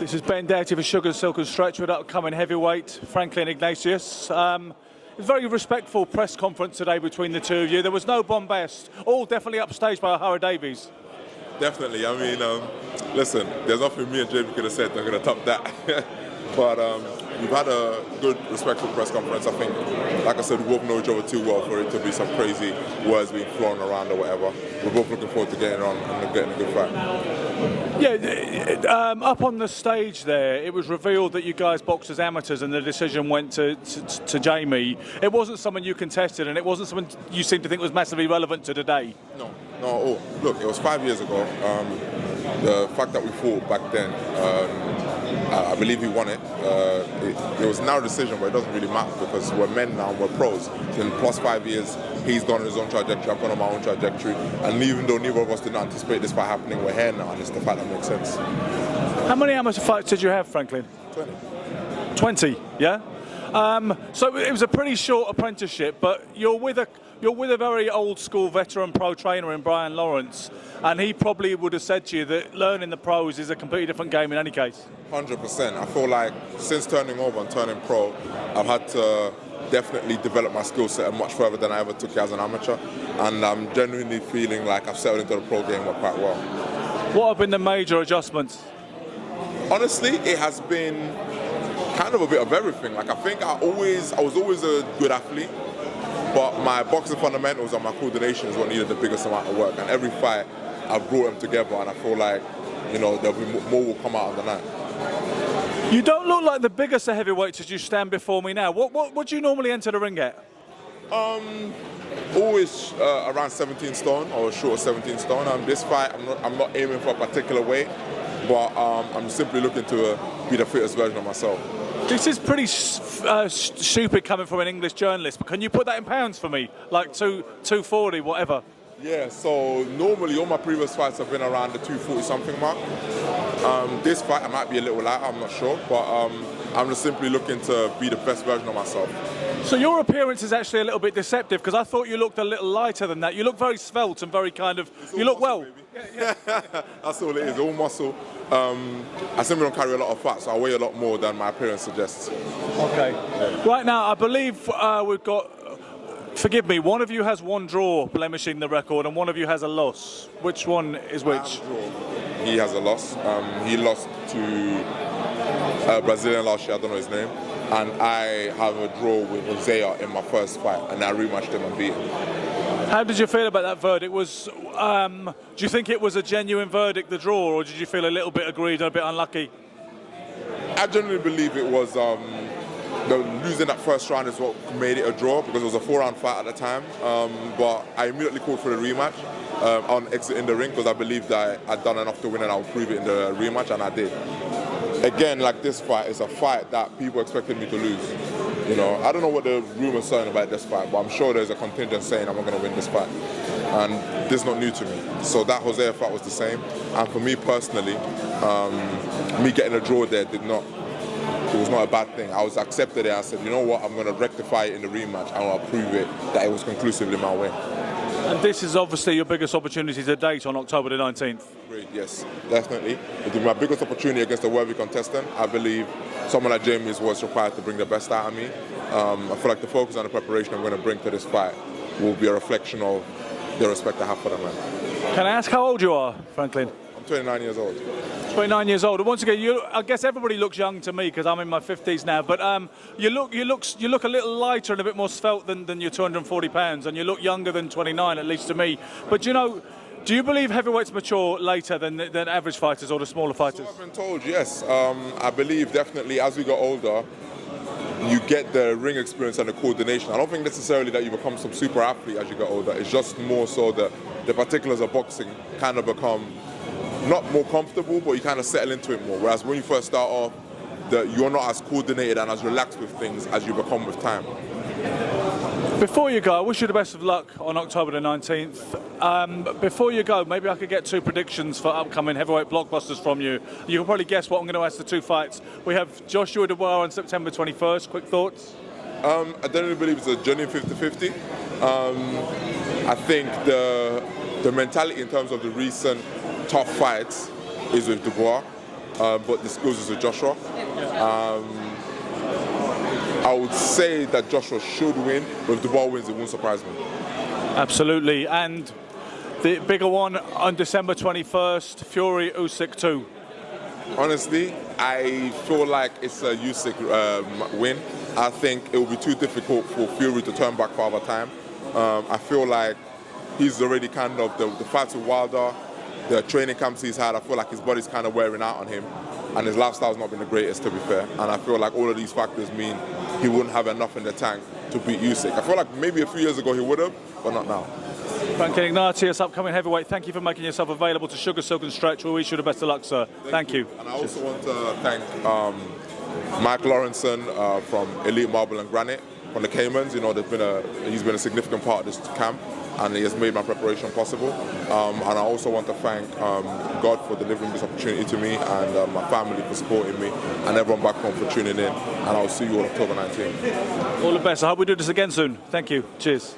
This is Ben Doughty for Sugar, Silk and Stretch with upcoming heavyweight Franklin Ignatius. It was a very respectful press conference today between the two of you. There was no bombast, all definitely upstaged by O'Hara Davies. Definitely. I mean, listen, there's nothing me and Jamie could have said that are going to top that. But we've had a good, respectful press conference. I think, like I said, we both know each other too well for it to be some crazy words being thrown around or whatever. We're both looking forward to getting on and getting a good fight. Yeah, up on the stage there, it was revealed that you guys boxed as amateurs and the decision went to Jamie. It wasn't someone you contested and it wasn't someone you seemed to think was massively relevant to today. No, not at all. Look, it was 5 years ago. The fact that we fought back then, I believe he won it. It was a narrow decision, but it doesn't really matter because we're men now, we're pros. In the plus 5 years, he's gone on his own trajectory, I've gone on my own trajectory. And even though neither of us didn't anticipate this fight happening, we're here now, and it's the fight that makes sense. How many amateur fights did you have, Franklin? 20. 20, yeah? So it was a pretty short apprenticeship, but you're with a very old school veteran pro trainer in Brian Lawrence, and he probably would have said to you that learning the pros is a completely different game in any case. 100%. I feel like since turning over and turning pro, I've had to definitely develop my skill set much further than I ever took it as an amateur, and I'm genuinely feeling like I've settled into the pro game quite well. What have been the major adjustments? Honestly, it has been kind of a bit of everything. Like I think I was always a good athlete, but my boxing fundamentals and my coordination is what needed the biggest amount of work. And every fight, I've brought them together, and I feel like, you know, there'll be more will come out of the night. You don't look like the biggest of heavyweights as you stand before me now. What do you normally enter the ring at? Always around 17 stone or short of 17 stone. This fight, I'm not aiming for a particular weight, but I'm simply looking to be the fittest version of myself. This is pretty stupid coming from an English journalist, but can you put that in pounds for me? Like 240, whatever. Yeah, so normally all my previous fights have been around the 240-something mark. This fight I might be a little lighter, I'm not sure, but I'm just simply looking to be the best version of myself. So your appearance is actually a little bit deceptive because I thought you looked a little lighter than that. You look very svelte and very kind of, you look muscle, well. Yeah. That's all it is, all muscle. I simply don't carry a lot of fat, so I weigh a lot more than my appearance suggests. Okay. Yeah. Right now, I believe we've got, forgive me, one of you has one draw blemishing the record and one of you has a loss. Which one is which? He has a loss. He lost to a Brazilian last year, I don't know his name. And I have a draw with Hosea in my first fight, and I rematched him and beat him. How did you feel about that verdict? Do you think it was a genuine verdict, the draw, or did you feel a little bit aggrieved and a bit unlucky? I genuinely believe it was losing that first round is what made it a draw because it was a 4-round fight at the time. But I immediately called for the rematch on exiting the ring because I believed that I'd done enough to win and I would prove it in the rematch, and I did. Again, like this fight, it's a fight that people expected me to lose. You know, I don't know what the rumours saying about this fight, but I'm sure there's a contingent saying I'm not going to win this fight. And this is not new to me. So that Hosea fight was the same. And for me personally, me getting a draw there it was not a bad thing. I was accepted it. I said, you know what, I'm going to rectify it in the rematch and I'll prove it that it was conclusively my way. And this is obviously your biggest opportunity to date on October the 19th. Great, yes, definitely. It was my biggest opportunity against a worthy contestant. I believe someone like Jamie was required to bring the best out of me. I feel like the focus and the preparation I'm going to bring to this fight will be a reflection of the respect I have for the man. Can I ask how old you are, Franklin? I'm 29 years old. 29 years old. And once again, I guess everybody looks young to me because I'm in my 50s now. But you look a little lighter and a bit more svelte than your 240 pounds, and you look younger than 29, at least to me. But you know, do you believe heavyweights mature later than average fighters or the smaller fighters? So I've been told, yes. I believe definitely as we get older, you get the ring experience and the coordination. I don't think necessarily that you become some super athlete as you get older. It's just more so that the particulars of boxing kind of become not more comfortable, but you kind of settle into it more. Whereas when you first start off, you're not as coordinated and as relaxed with things as you become with time. Before you go, I wish you the best of luck on October the 19th. Before you go, maybe I could get two predictions for upcoming heavyweight blockbusters from you. You can probably guess what I'm going to ask the two fights. We have Joshua Dubois on September 21st. Quick thoughts? I don't believe it's a genuine 50-50. I think the mentality in terms of the recent tough fights is with Dubois. but this goes to Joshua. I would say that Joshua should win, but if Dubois wins, it won't surprise me. Absolutely. And the bigger one on December 21st, Fury Usyk 2. Honestly, I feel like it's a Usyk win. I think it will be too difficult for Fury to turn back Father Time. I feel like he's already kind of, the fights with Wilder, the training camps he's had, I feel like his body's kind of wearing out on him. And his lifestyle's not been the greatest, to be fair. And I feel like all of these factors mean he wouldn't have enough in the tank to beat Usyk. I feel like maybe a few years ago he would have, but not now. Frank Ignatius, upcoming heavyweight, thank you for making yourself available to Sugar Silk and Stretch. We wish you the best of luck, sir. Thank you. And I also want to thank Mike Lawrenson from Elite Marble and Granite from the Caymans. You know, he's been a significant part of this camp, and he has made my preparation possible. And I also want to thank God for delivering this opportunity to me, and my family for supporting me, and everyone back home for tuning in. And I'll see you on October 19th. All the best. I hope we do this again soon. Thank you. Cheers.